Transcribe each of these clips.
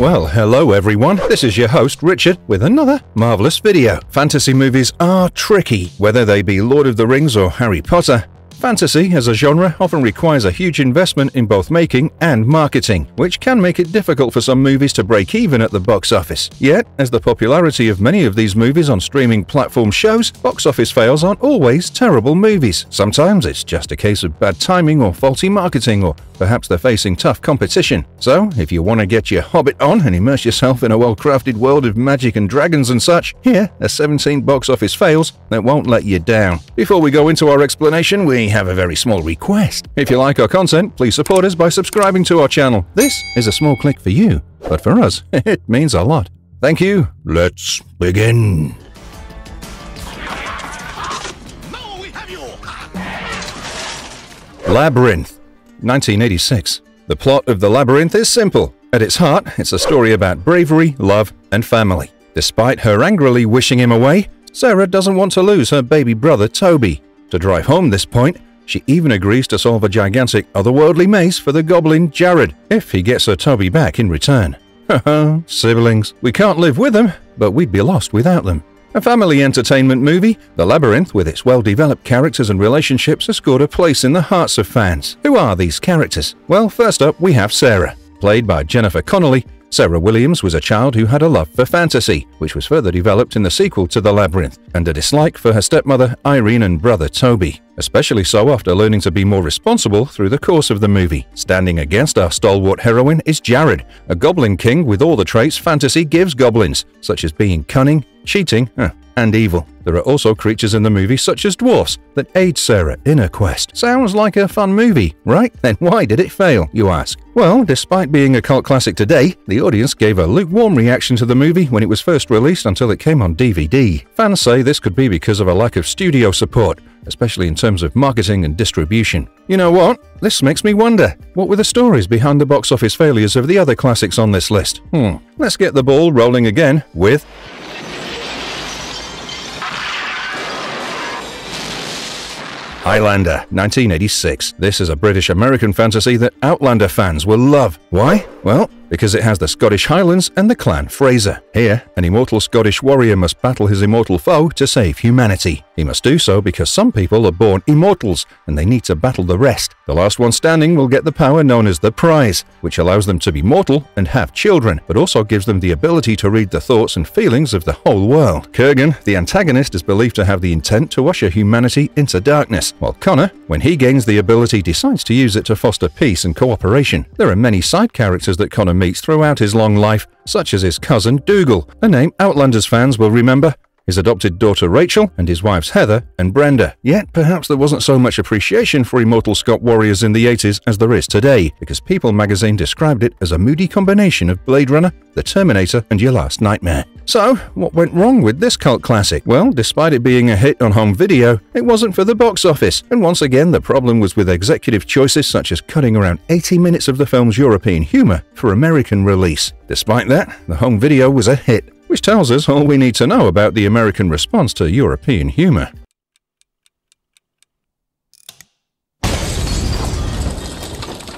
Well, hello everyone, this is your host Richard with another marvelous video. Fantasy movies are tricky, whether they be Lord of the Rings or Harry Potter. Fantasy as a genre often requires a huge investment in both making and marketing, which can make it difficult for some movies to break even at the box office. Yet, as the popularity of many of these movies on streaming platforms shows, box office fails aren't always terrible movies. Sometimes it's just a case of bad timing or faulty marketing, or perhaps they're facing tough competition. So, if you want to get your Hobbit on and immerse yourself in a well-crafted world of magic and dragons and such, here are 17 box office fails that won't let you down. Before we go into our explanation, we have a very small request. If you like our content, please support us by subscribing to our channel. This is a small click for you, but for us, it means a lot. Thank you. Let's begin. Labyrinth, 1986. The plot of The Labyrinth is simple. At its heart, it's a story about bravery, love, and family. Despite her angrily wishing him away, Sarah doesn't want to lose her baby brother Toby. To drive home this point, she even agrees to solve a gigantic otherworldly maze for the goblin Jared, if he gets her Toby back in return. Haha, siblings. We can't live with them, but we'd be lost without them. A family entertainment movie, The Labyrinth, with its well-developed characters and relationships, has scored a place in the hearts of fans. Who are these characters? Well, first up, we have Sarah. Played by Jennifer Connelly, Sarah Williams was a child who had a love for fantasy, which was further developed in the sequel to The Labyrinth, and a dislike for her stepmother Irene and brother Toby, especially so after learning to be more responsible through the course of the movie. Standing against our stalwart heroine is Jared, a goblin king with all the traits fantasy gives goblins, such as being cunning, cheating, and evil. There are also creatures in the movie such as dwarfs that aid Sarah in her quest. Sounds like a fun movie, right? Then why did it fail, you ask? Well, despite being a cult classic today, the audience gave a lukewarm reaction to the movie when it was first released until it came on DVD. Fans say this could be because of a lack of studio support, especially in terms of marketing and distribution. You know what? This makes me wonder, what were the stories behind the box office failures of the other classics on this list? Let's get the ball rolling again with Highlander, 1986. This is a British-American fantasy that Outlander fans will love. Why? Well, because it has the Scottish Highlands and the clan Fraser. Here, an immortal Scottish warrior must battle his immortal foe to save humanity. He must do so because some people are born immortals and they need to battle the rest. The last one standing will get the power known as the Prize, which allows them to be mortal and have children, but also gives them the ability to read the thoughts and feelings of the whole world. Kurgan, the antagonist, is believed to have the intent to usher humanity into darkness, while Connor, when he gains the ability, decides to use it to foster peace and cooperation. There are many side characters that Connor meets throughout his long life, such as his cousin Dougal, a name Outlanders fans will remember, his adopted daughter Rachel, and his wives Heather and Brenda. Yet perhaps there wasn't so much appreciation for immortal Scot warriors in the 80s as there is today, because People magazine described it as a moody combination of Blade Runner, The Terminator, and Your Last Nightmare. So, what went wrong with this cult classic? Well, despite it being a hit on home video, it wasn't for the box office, and once again the problem was with executive choices such as cutting around 80 minutes of the film's European humor for American release. Despite that, the home video was a hit, which tells us all we need to know about the American response to European humor.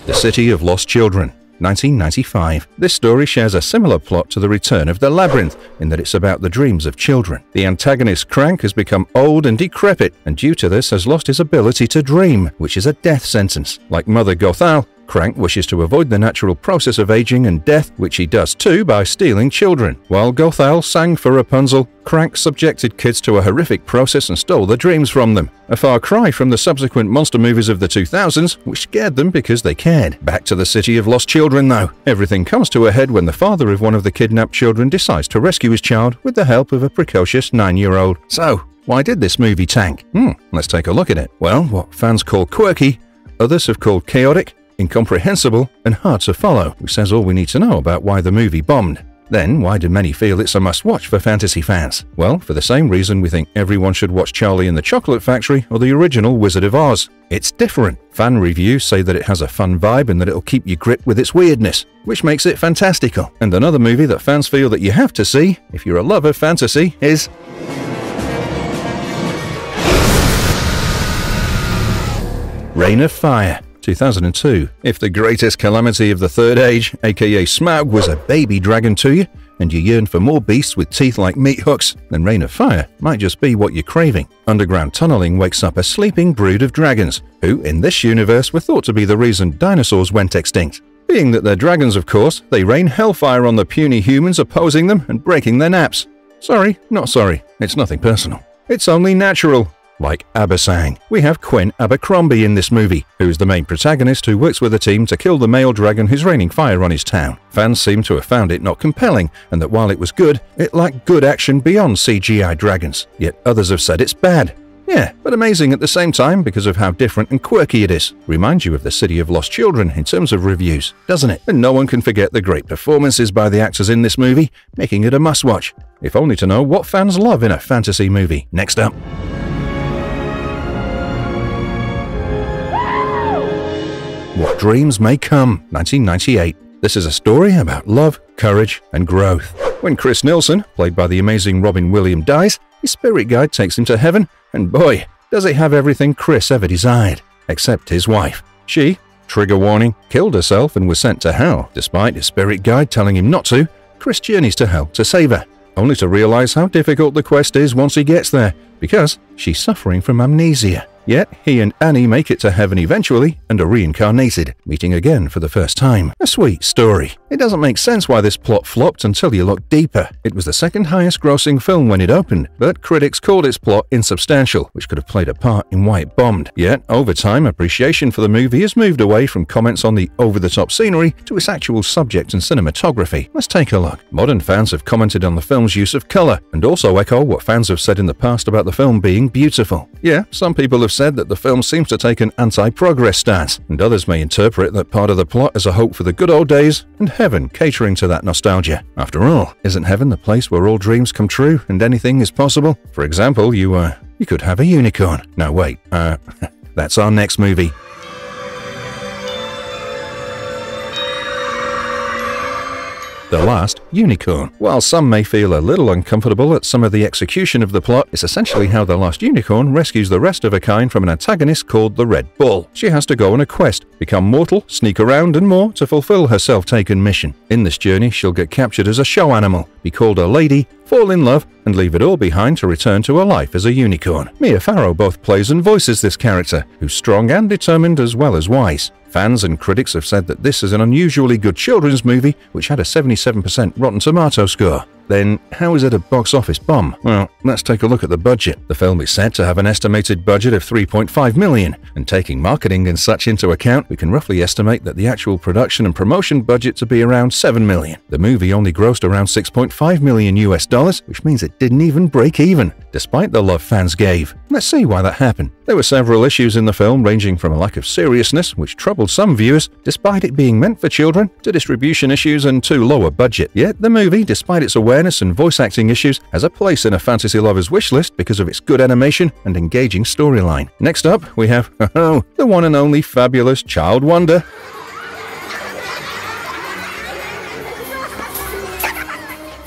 The City of Lost Children, 1995. This story shares a similar plot to The Return of the Labyrinth, in that it's about the dreams of children. The antagonist Crank has become old and decrepit, and due to this has lost his ability to dream, which is a death sentence. Like Mother Gothal, Crank wishes to avoid the natural process of aging and death, which he does too by stealing children. While Gothal sang for Rapunzel, Crank subjected kids to a horrific process and stole their dreams from them. A far cry from the subsequent monster movies of the 2000s, which scared them because they cared. Back to the City of Lost Children though. Everything comes to a head when the father of one of the kidnapped children decides to rescue his child with the help of a precocious 9-year-old. So, why did this movie tank? Let's take a look at it. Well, what fans call quirky, others have called chaotic, incomprehensible, and hard to follow, which says all we need to know about why the movie bombed. Then, why do many feel it's a must-watch for fantasy fans? Well, for the same reason we think everyone should watch Charlie and the Chocolate Factory or the original Wizard of Oz. It's different. Fan reviews say that it has a fun vibe and that it'll keep you gripped with its weirdness, which makes it fantastical. And another movie that fans feel that you have to see, if you're a lover of fantasy, is Reign of Fire, 2002. If the greatest calamity of the Third Age, aka Smaug, was a baby dragon to you, and you yearn for more beasts with teeth like meat hooks, then Reign of Fire might just be what you're craving. Underground tunneling wakes up a sleeping brood of dragons, who in this universe were thought to be the reason dinosaurs went extinct. Being that they're dragons, of course, they rain hellfire on the puny humans opposing them and breaking their naps. Sorry, not sorry, it's nothing personal. It's only natural. Like ABBA sang. We have Quinn Abercrombie in this movie, who's the main protagonist who works with a team to kill the male dragon who's raining fire on his town. Fans seem to have found it not compelling, and that while it was good, it lacked good action beyond CGI dragons. Yet others have said it's bad. Yeah, but amazing at the same time because of how different and quirky it is. Reminds you of the City of Lost Children in terms of reviews, doesn't it? And no one can forget the great performances by the actors in this movie, making it a must-watch, if only to know what fans love in a fantasy movie. Next up. What Dreams May Come, 1998. This is a story about love, courage, and growth. When Chris Nielsen, played by the amazing Robin Williams, dies, his spirit guide takes him to heaven, and boy, does it have everything Chris ever desired, except his wife. She, trigger warning, killed herself and was sent to hell. Despite his spirit guide telling him not to, Chris journeys to hell to save her, only to realize how difficult the quest is once he gets there, because she's suffering from amnesia. Yet, he and Annie make it to heaven eventually and are reincarnated, meeting again for the first time. A sweet story. It doesn't make sense why this plot flopped until you look deeper. It was the second highest grossing film when it opened, but critics called its plot insubstantial, which could have played a part in why it bombed. Yet, over time, appreciation for the movie has moved away from comments on the over-the-top scenery to its actual subject and cinematography. Let's take a look. Modern fans have commented on the film's use of color, and also echo what fans have said in the past about the film being beautiful. Yeah, some people have said that the film seems to take an anti-progress stance, and others may interpret that part of the plot as a hope for the good old days and heaven catering to that nostalgia. After all, isn't heaven the place where all dreams come true and anything is possible? For example, you could have a unicorn. No, wait, that's our next movie. The Last Unicorn. While some may feel a little uncomfortable at some of the execution of the plot, it's essentially how the Last Unicorn rescues the rest of her kind from an antagonist called the Red Bull. She has to go on a quest, become mortal, sneak around and more to fulfill her self-taken mission. In this journey, she'll get captured as a show animal, be called a lady, fall in love, and leave it all behind to return to a life as a unicorn. Mia Farrow both plays and voices this character, who's strong and determined as well as wise. Fans and critics have said that this is an unusually good children's movie, which had a 77% Rotten Tomato score. Then, how is it a box office bomb? Well, let's take a look at the budget. The film is said to have an estimated budget of $3.5 million, and taking marketing and such into account, we can roughly estimate that the actual production and promotion budget to be around $7 million. The movie only grossed around $6.5 million US, which means it didn't even break even, despite the love fans gave. Let's see why that happened. There were several issues in the film, ranging from a lack of seriousness, which troubled some viewers, despite it being meant for children, to distribution issues and too low a budget. Yet the movie, despite its awareness and voice acting issues, has a place in a fantasy lover's wish list because of its good animation and engaging storyline. Next up, we have, the one and only fabulous Child Wonder.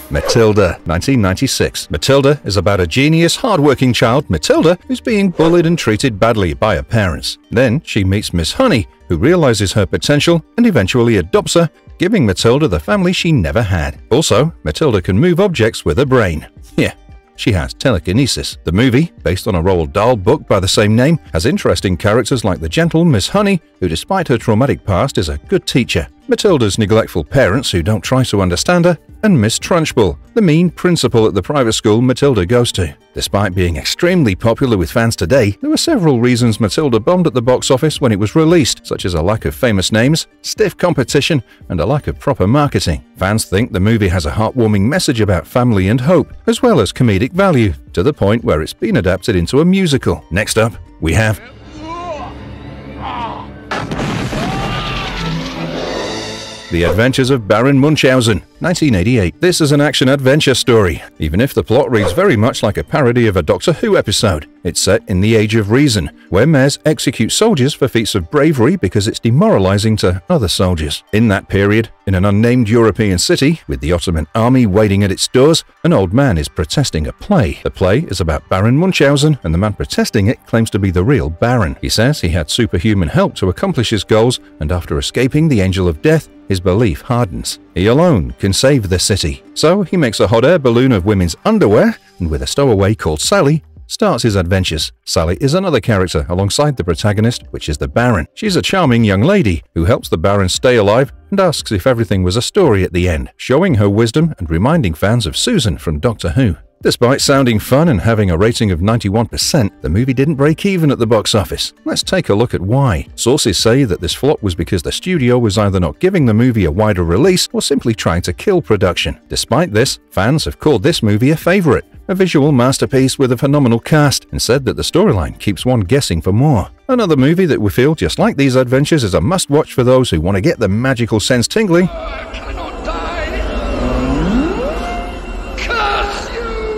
Matilda, 1996. Matilda is about a genius, hard-working child, Matilda, who's being bullied and treated badly by her parents. Then she meets Miss Honey, who realizes her potential and eventually adopts her, giving Matilda the family she never had. Also, Matilda can move objects with her brain. Yeah, she has telekinesis. The movie, based on a Roald Dahl book by the same name, has interesting characters like the gentle Miss Honey, who despite her traumatic past is a good teacher, Matilda's neglectful parents who don't try to understand her, and Miss Trunchbull, the mean principal at the private school Matilda goes to. Despite being extremely popular with fans today, there were several reasons Matilda bombed at the box office when it was released, such as a lack of famous names, stiff competition, and a lack of proper marketing. Fans think the movie has a heartwarming message about family and hope, as well as comedic value, to the point where it's been adapted into a musical. Next up, we have The Adventures of Baron Munchausen, 1988. This is an action-adventure story, even if the plot reads very much like a parody of a Doctor Who episode. It's set in the Age of Reason, where mayors execute soldiers for feats of bravery because it's demoralizing to other soldiers. In that period, in an unnamed European city, with the Ottoman army waiting at its doors, an old man is protesting a play. The play is about Baron Munchausen, and the man protesting it claims to be the real Baron. He says he had superhuman help to accomplish his goals, and after escaping the Angel of Death, his belief hardens. He alone can save the city. So he makes a hot air balloon of women's underwear, and with a stowaway called Sally, starts his adventures. Sally is another character alongside the protagonist, which is the Baron. She's a charming young lady who helps the Baron stay alive and asks if everything was a story at the end, showing her wisdom and reminding fans of Susan from Doctor Who. Despite sounding fun and having a rating of 91%, the movie didn't break even at the box office. Let's take a look at why. Sources say that this flop was because the studio was either not giving the movie a wider release or simply trying to kill production. Despite this, fans have called this movie a favorite, a visual masterpiece with a phenomenal cast, and said that the storyline keeps one guessing for more. Another movie that we feel, just like these adventures, is a must-watch for those who want to get the magical sense tingling.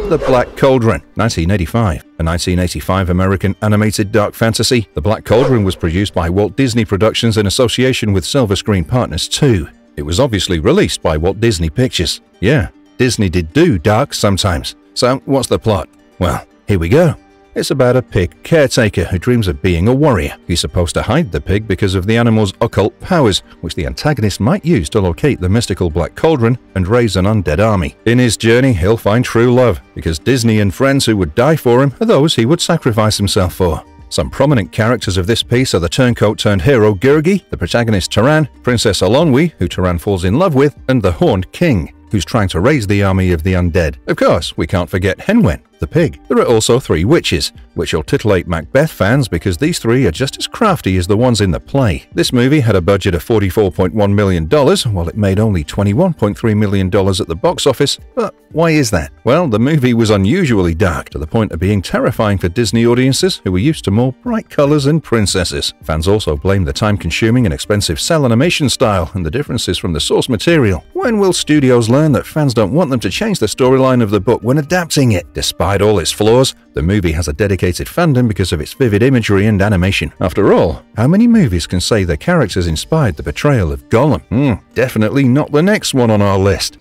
The Black Cauldron, 1985. A 1985 American animated dark fantasy, The Black Cauldron was produced by Walt Disney Productions in association with Silver Screen Partners 2. It was obviously released by Walt Disney Pictures. Yeah, Disney did do dark sometimes. So, what's the plot? Well, here we go. It's about a pig caretaker who dreams of being a warrior. He's supposed to hide the pig because of the animal's occult powers, which the antagonist might use to locate the mystical Black Cauldron and raise an undead army. In his journey, he'll find true love, because Disney and friends who would die for him are those he would sacrifice himself for. Some prominent characters of this piece are the turncoat-turned-hero Gurgi, the protagonist Taran, Princess Alonwi, who Taran falls in love with, and the Horned King, who's trying to raise the army of the undead. Of course, we can't forget Henwen, the pig. There are also 3 witches, which will titillate Macbeth fans because these 3 are just as crafty as the ones in the play. This movie had a budget of $44.1 million, while it made only $21.3 million at the box office. But why is that? Well, the movie was unusually dark, to the point of being terrifying for Disney audiences who were used to more bright colors and princesses. Fans also blame the time-consuming and expensive cell animation style and the differences from the source material. When will studios learn that fans don't want them to change the storyline of the book when adapting it? Despite all its flaws, the movie has a dedicated fandom because of its vivid imagery and animation. After all, how many movies can say their characters inspired the portrayal of Gollum? Definitely not the next one on our list.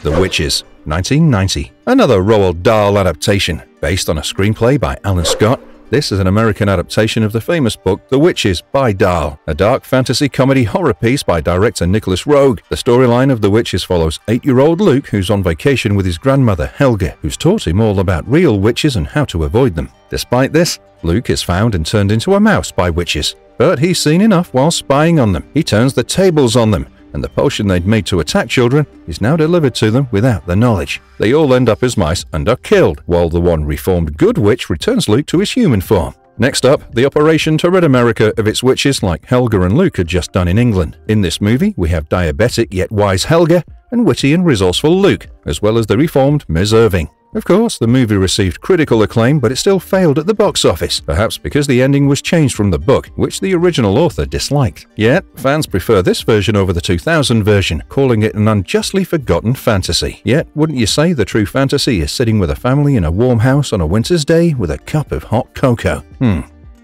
The Witches, 1990. Another Roald Dahl adaptation, based on a screenplay by Alan Scott. This is an American adaptation of the famous book The Witches by Dahl, a dark fantasy comedy horror piece by director Nicholas Roeg. The storyline of The Witches follows 8-year-old Luke, who's on vacation with his grandmother Helga, who's taught him all about real witches and how to avoid them. Despite this, Luke is found and turned into a mouse by witches, but he's seen enough while spying on them. He turns the tables on them, and the potion they'd made to attack children is now delivered to them without their knowledge. They all end up as mice and are killed, while the one reformed good witch returns Luke to his human form. Next up, the operation to rid America of its witches like Helga and Luke had just done in England. In this movie, we have diabetic yet wise Helga and witty and resourceful Luke, as well as the reformed Ms. Irving. Of course, the movie received critical acclaim, but it still failed at the box office, perhaps because the ending was changed from the book, which the original author disliked. Yet, fans prefer this version over the 2000 version, calling it an unjustly forgotten fantasy. Yet, wouldn't you say the true fantasy is sitting with a family in a warm house on a winter's day with a cup of hot cocoa?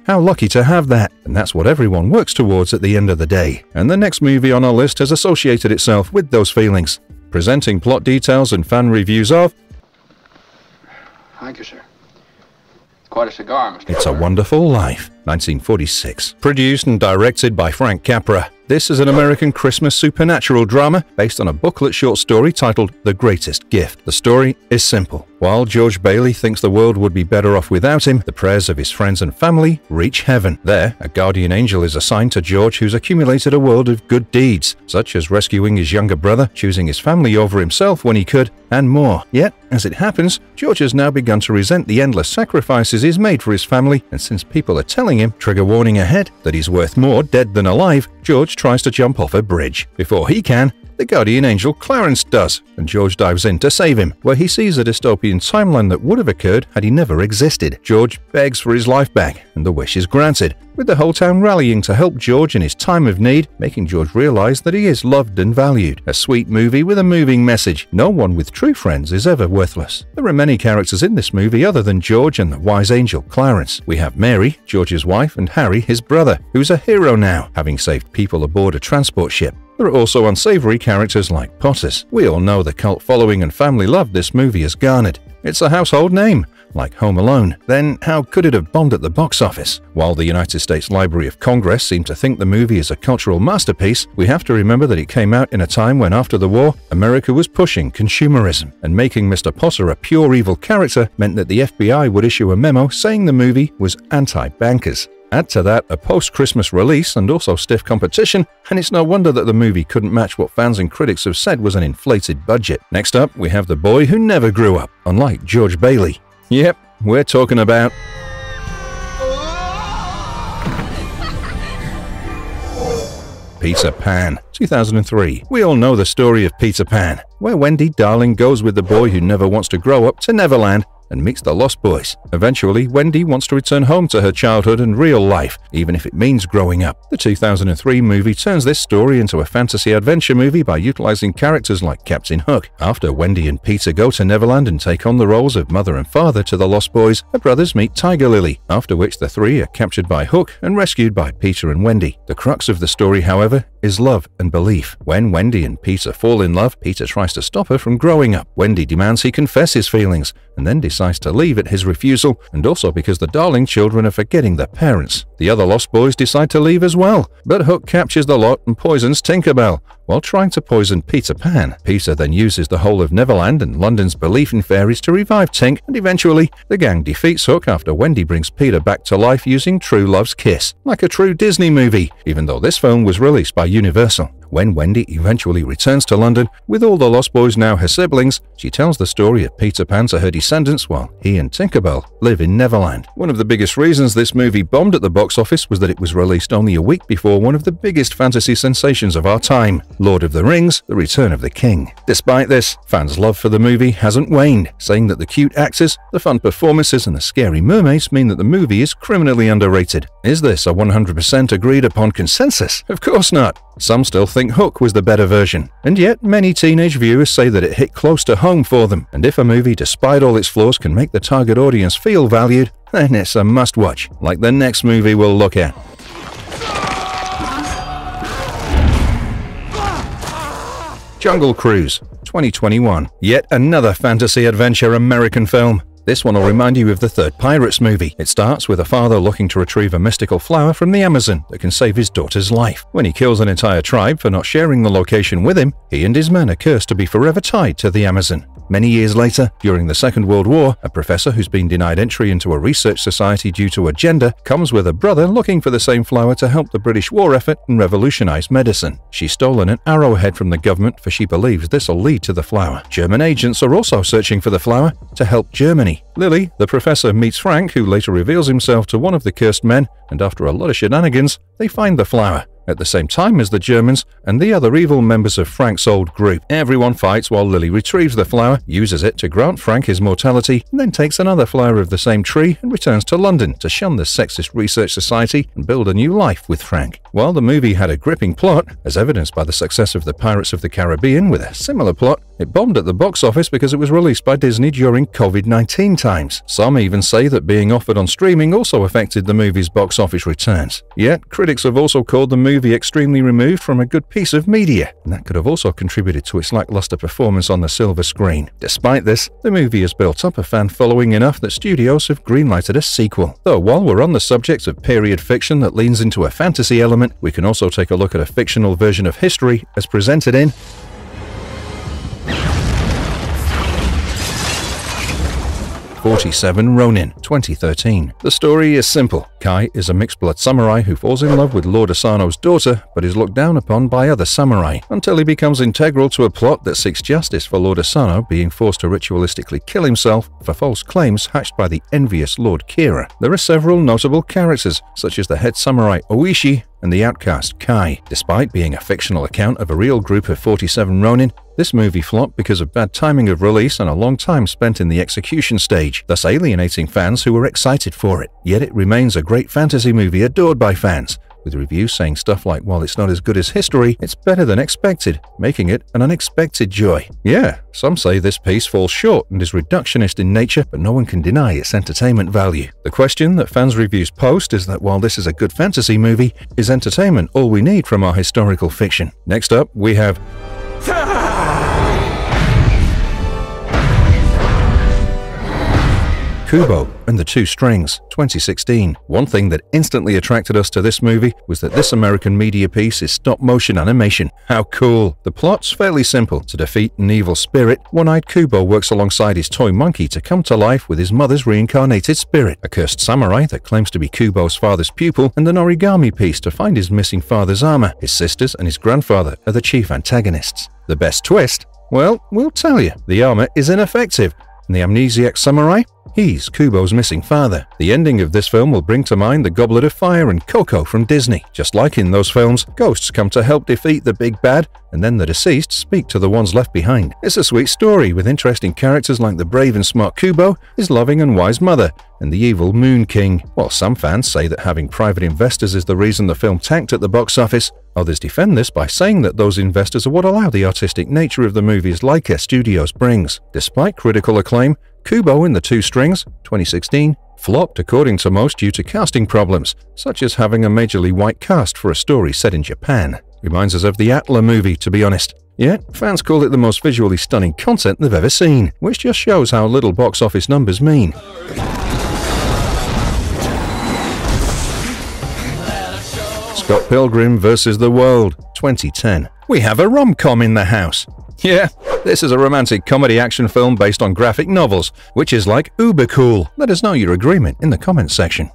How lucky to have that, and that's what everyone works towards at the end of the day. And the next movie on our list has associated itself with those feelings. Presenting plot details and fan reviews of Thank you, sir. Quite a cigar, Mr. It's a Wonderful Life, 1946. Produced and directed by Frank Capra, this is an American Christmas supernatural drama based on a booklet short story titled The Greatest Gift. The story is simple. While George Bailey thinks the world would be better off without him, the prayers of his friends and family reach heaven. There, a guardian angel is assigned to George who's accumulated a world of good deeds, such as rescuing his younger brother, choosing his family over himself when he could, and more. Yet, as it happens, George has now begun to resent the endless sacrifices he's made for his family, and since people are telling him, trigger warning ahead, that he's worth more dead than alive, George tries to jump off a bridge. Before he can, The guardian angel Clarence does, and George dives in to save him, where he sees a dystopian timeline that would have occurred had he never existed. George begs for his life back, and the wish is granted, with the whole town rallying to help George in his time of need, making George realize that he is loved and valued. A sweet movie with a moving message. No one with true friends is ever worthless. There are many characters in this movie other than George and the wise angel Clarence. We have Mary, George's wife, and Harry, his brother, who's a hero now, having saved people aboard a transport ship. There are also unsavory characters like Potters. We all know the cult following and family love this movie has garnered. It's a household name, like Home Alone. Then how could it have bombed at the box office? While the United States Library of Congress seemed to think the movie is a cultural masterpiece, we have to remember that it came out in a time when, after the war, America was pushing consumerism, and making Mr. Potter a pure evil character meant that the FBI would issue a memo saying the movie was anti-bankers. Add to that a post-Christmas release and also stiff competition, and it's no wonder that the movie couldn't match what fans and critics have said was an inflated budget. Next up, we have the boy who never grew up, unlike George Bailey. Yep, we're talking about Peter Pan, 2003. We all know the story of Peter Pan, where Wendy Darling goes with the boy who never wants to grow up to Neverland and meets the Lost Boys. Eventually, Wendy wants to return home to her childhood and real life, even if it means growing up. The 2003 movie turns this story into a fantasy adventure movie by utilizing characters like Captain Hook. After Wendy and Peter go to Neverland and take on the roles of mother and father to the Lost Boys, the brothers meet Tiger Lily, after which the three are captured by Hook and rescued by Peter and Wendy. The crux of the story, however, is love and belief. When Wendy and Peter fall in love, Peter tries to stop her from growing up. Wendy demands he confess his feelings, and then decides to leave at his refusal, and also because the Darling children are forgetting their parents. The other Lost Boys decide to leave as well, but Hook captures the lot and poisons Tinkerbell, while trying to poison Peter Pan. Peter then uses the whole of Neverland and London's belief in fairies to revive Tink, and eventually, the gang defeats Hook after Wendy brings Peter back to life using True Love's kiss, like a true Disney movie, even though this film was released by Universal. When Wendy eventually returns to London, with all the Lost Boys now her siblings, she tells the story of Peter Pan to her descendants while he and Tinkerbell live in Neverland. One of the biggest reasons this movie bombed at the box office was that it was released only a week before one of the biggest fantasy sensations of our time, Lord of the Rings: The Return of the King. Despite this, fans' love for the movie hasn't waned, saying that the cute actors, the fun performances and the scary mermaids mean that the movie is criminally underrated. Is this a 100% agreed upon consensus? Of course not. Some still think Hook was the better version, and yet many teenage viewers say that it hit close to home for them, and if a movie, despite all its flaws, can make the target audience feel valued, then it's a must-watch, like the next movie we'll look at. Jungle Cruise, 2021. Yet another fantasy adventure American film. This one will remind you of the third Pirates movie. It starts with a father looking to retrieve a mystical flower from the Amazon that can save his daughter's life. When he kills an entire tribe for not sharing the location with him, he and his men are cursed to be forever tied to the Amazon. Many years later, during the Second World War, a professor who's been denied entry into a research society due to a gender comes with a brother looking for the same flower to help the British war effort and revolutionize medicine. She's stolen an arrowhead from the government for she believes this will lead to the flower. German agents are also searching for the flower to help Germany. Lily, the professor, meets Frank, who later reveals himself to one of the cursed men, and after a lot of shenanigans, they find the flower. At the same time as the Germans and the other evil members of Frank's old group. Everyone fights while Lily retrieves the flower, uses it to grant Frank his mortality, and then takes another flower of the same tree and returns to London to shun the sexist research society and build a new life with Frank. While the movie had a gripping plot, as evidenced by the success of the Pirates of the Caribbean with a similar plot, it bombed at the box office because it was released by Disney during COVID-19 times. Some even say that being offered on streaming also affected the movie's box office returns. Yet, critics have also called the movie extremely removed from a good piece of media, and that could have also contributed to its lackluster performance on the silver screen. Despite this, the movie has built up a fan following enough that studios have greenlighted a sequel. Though while we're on the subject of period fiction that leans into a fantasy element, we can also take a look at a fictional version of history as presented in 47 Ronin, 2013. The story is simple. Kai is a mixed-blood samurai who falls in love with Lord Asano's daughter, but is looked down upon by other samurai, until he becomes integral to a plot that seeks justice for Lord Asano being forced to ritualistically kill himself for false claims hatched by the envious Lord Kira. There are several notable characters, such as the head samurai Oishi and the outcast Kai. Despite being a fictional account of a real group of 47 Ronin, this movie flopped because of bad timing of release and a long time spent in the execution stage, thus alienating fans who were excited for it. Yet it remains a great fantasy movie adored by fans, with reviews saying stuff like, while it's not as good as history, it's better than expected, making it an unexpected joy. Yeah, some say this piece falls short and is reductionist in nature, but no one can deny its entertainment value. The question that fans' reviews post is that while this is a good fantasy movie, is entertainment all we need from our historical fiction? Next up, we have Kubo and the Two Strings, 2016. One thing that instantly attracted us to this movie was that this American media piece is stop-motion animation. How cool! The plot's fairly simple. To defeat an evil spirit, one-eyed Kubo works alongside his toy monkey to come to life with his mother's reincarnated spirit, a cursed samurai that claims to be Kubo's father's pupil, and an origami piece to find his missing father's armor. His sisters and his grandfather are the chief antagonists. The best twist? Well, we'll tell you. The armor is ineffective, and the amnesiac samurai? He's Kubo's missing father. The ending of this film will bring to mind the Goblet of Fire and Coco from Disney. Just like in those films, ghosts come to help defeat the big bad, and then the deceased speak to the ones left behind. It's a sweet story with interesting characters like the brave and smart Kubo, his loving and wise mother, and the evil Moon King. While some fans say that having private investors is the reason the film tanked at the box office, others defend this by saying that those investors are what allow the artistic nature of the movies Leica Studios brings. Despite critical acclaim, Kubo and the Two Strings, 2016, flopped according to most due to casting problems, such as having a majorly white cast for a story set in Japan. Reminds us of the Atla movie, to be honest. Yet, fans call it the most visually stunning content they've ever seen, which just shows how little box office numbers mean. Scott Pilgrim vs. the World, 2010. We have a rom-com in the house. Yeah, this is a romantic comedy action film based on graphic novels, which is like uber cool. Let us know your agreement in the comments section.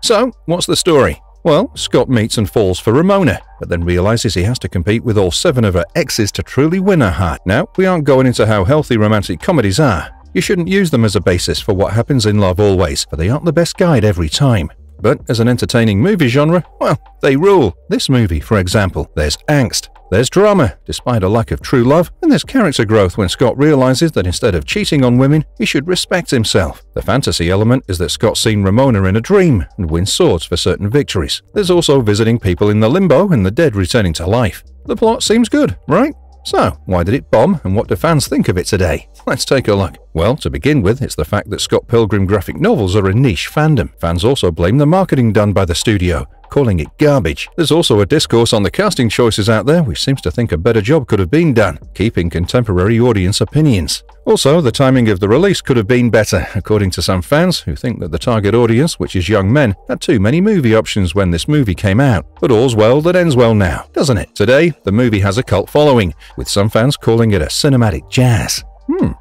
So, what's the story? Well, Scott meets and falls for Ramona, but then realizes he has to compete with all 7 of her exes to truly win her heart. Now, we aren't going into how healthy romantic comedies are. You shouldn't use them as a basis for what happens in love always, for they aren't the best guide every time. But as an entertaining movie genre, well, they rule. This movie, for example, there's angst, there's drama, despite a lack of true love, and there's character growth when Scott realizes that instead of cheating on women, he should respect himself. The fantasy element is that Scott's seen Ramona in a dream and wins swords for certain victories. There's also visiting people in the limbo and the dead returning to life. The plot seems good, right? So, why did it bomb, and what do fans think of it today? Let's take a look. Well, to begin with, it's the fact that Scott Pilgrim graphic novels are a niche fandom. Fans also blame the marketing done by the studio, calling it garbage. There's also a discourse on the casting choices out there which seems to think a better job could have been done, keeping contemporary audience opinions. Also, the timing of the release could have been better, according to some fans who think that the target audience, which is young men, had too many movie options when this movie came out. But all's well that ends well now, doesn't it? Today, the movie has a cult following, with some fans calling it a cinematic jazz.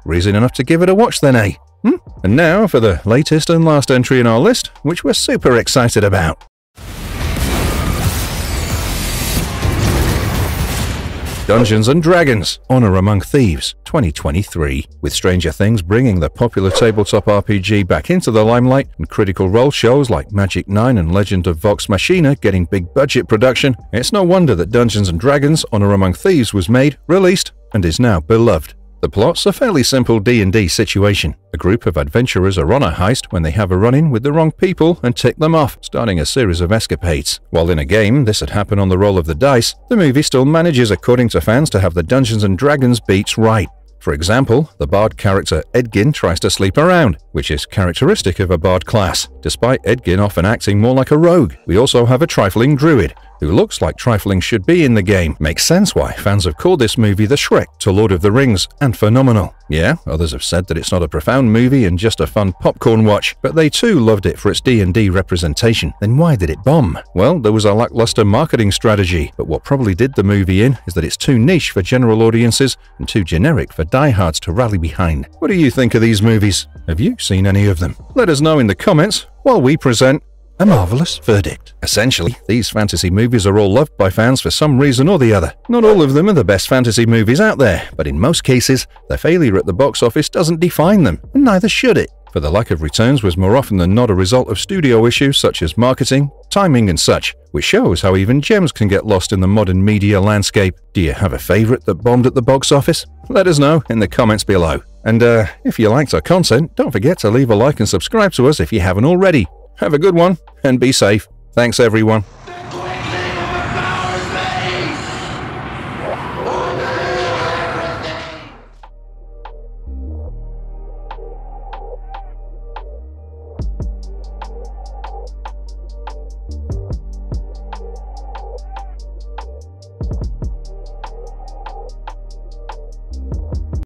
Reason enough to give it a watch then, eh? And now for the latest and last entry in our list, which we're super excited about. Dungeons & Dragons: Honor Among Thieves, 2023. With Stranger Things bringing the popular tabletop RPG back into the limelight and Critical Role shows like Magic 9 and Legend of Vox Machina getting big budget production, it's no wonder that Dungeons & Dragons: Honor Among Thieves was made, released, and is now beloved. The plot's a fairly simple D&D situation. A group of adventurers are on a heist when they have a run-in with the wrong people and tick them off, starting a series of escapades. While in a game this had happened on the roll of the dice, the movie still manages, according to fans, to have the Dungeons & Dragons beats right. For example, the bard character Edgin tries to sleep around, which is characteristic of a bard class, despite Edgin often acting more like a rogue. We also have a trifling druid, who looks like trifling should be in the game. Makes sense why fans have called this movie the Shrek to Lord of the Rings, and phenomenal. Yeah, others have said that it's not a profound movie and just a fun popcorn watch, but they too loved it for its D&D representation. Then why did it bomb? Well, there was a lackluster marketing strategy, but what probably did the movie in is that it's too niche for general audiences and too generic for diehards to rally behind. What do you think of these movies? Have you seen any of them? Let us know in the comments while we present a marvelous verdict. Essentially, these fantasy movies are all loved by fans for some reason or the other. Not all of them are the best fantasy movies out there, but in most cases, their failure at the box office doesn't define them, and neither should it. For but the lack of returns was more often than not a result of studio issues such as marketing, timing and such, which shows how even gems can get lost in the modern media landscape. Do you have a favourite that bombed at the box office? Let us know in the comments below. And if you liked our content, don't forget to leave a like and subscribe to us if you haven't already. Have a good one and be safe. Thanks everyone.